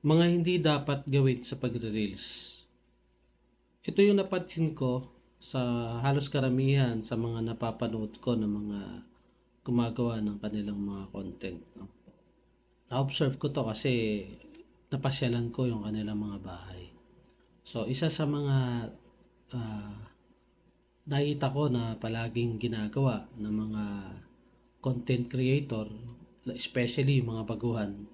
Mga hindi dapat gawin sa pagre-reels. Ito yung napansin ko sa halos karamihan sa mga napapanood ko ng mga gumagawa ng kanilang mga content, 'no. Na-observe ko 'to kasi napasyalan ko yung kanilang mga bahay. So, isa sa mga, ah, nakita ko na palaging ginagawa ng mga content creator, especially yung mga baguhan.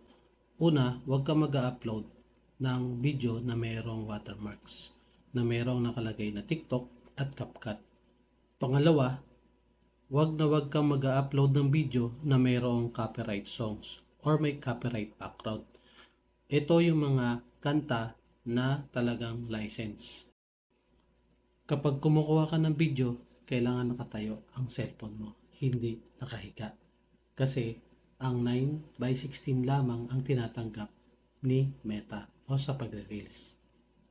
Una, huwag kang mag-a-upload ng video na mayroong watermarks, na mayroong nakalagay na TikTok at CapCut. Pangalawa, huwag kang mag-a-upload ng video na mayroong copyright songs or may copyright background. Ito yung mga kanta na talagang license. Kapag kumukuha ka ng video, kailangan nakatayo ang cellphone mo, hindi nakahiga. Kasi ang 9:16 lamang ang tinatanggap ni Meta o sa pagre-reels.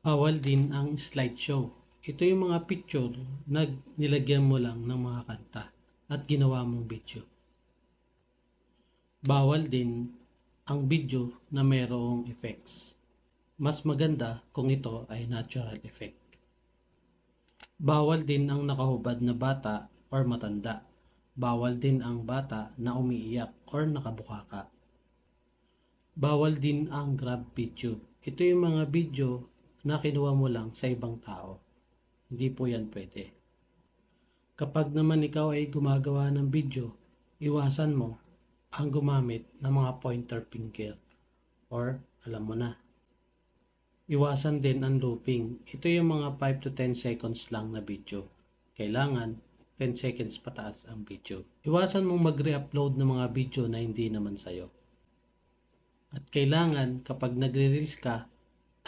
Bawal din ang slideshow. Ito yung mga picture na nilagyan mo lang ng mga kanta at ginawa mong video. Bawal din ang video na mayroong effects. Mas maganda kung ito ay natural effect. Bawal din ang nakahubad na bata or matanda. Bawal din ang bata na umiiyak or nakabukaka. Bawal din ang grab video. Ito yung mga video na kinuha mo lang sa ibang tao. Hindi po yan pwede. Kapag naman ikaw ay gumagawa ng video, iwasan mo ang gumamit ng mga pointer finger or alam mo na. Iwasan din ang looping. Ito yung mga 5 to 10 seconds lang na video. Kailangan 10 seconds pataas ang video. Iwasan mong mag-re-upload ng mga video na hindi naman sa'yo. At kailangan kapag nagre-reels ka,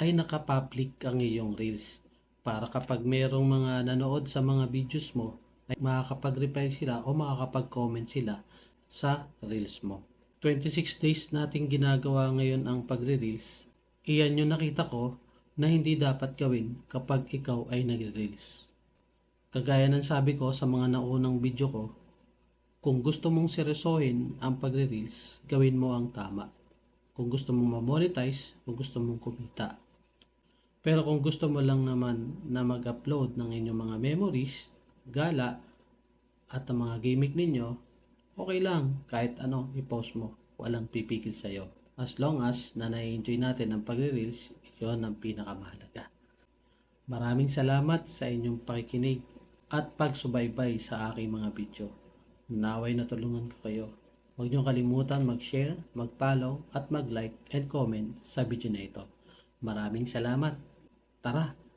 ay naka-public ang iyong reels. Para kapag merong mga nanood sa mga videos mo, ay makakapag-reply sila o makakapag-comment sila sa reels mo. 26 days nating ginagawa ngayon ang pagre-reels. Iyan yung nakita ko na hindi dapat gawin kapag ikaw ay nagre-reels. Kagaya ng sabi ko sa mga naunang video ko, kung gusto mong seryosohin ang pagre-reels, gawin mo ang tama. Kung gusto mong ma-monetize, kung gusto mong kumita. Pero kung gusto mo lang naman na mag-upload ng inyong mga memories, gala, at ang mga gimmick ninyo, okay lang kahit ano i-post mo. Walang pipigil sa'yo. As long as na na-enjoy natin ang pagre-reels, yun ang pinakamahalaga. Maraming salamat sa inyong pakikinig at pagsubaybay sa aking mga video. Naway natulungan ko kayo. Huwag niyong kalimutan mag-share, mag-follow at mag-like and comment sa video na ito. Maraming salamat. Tara!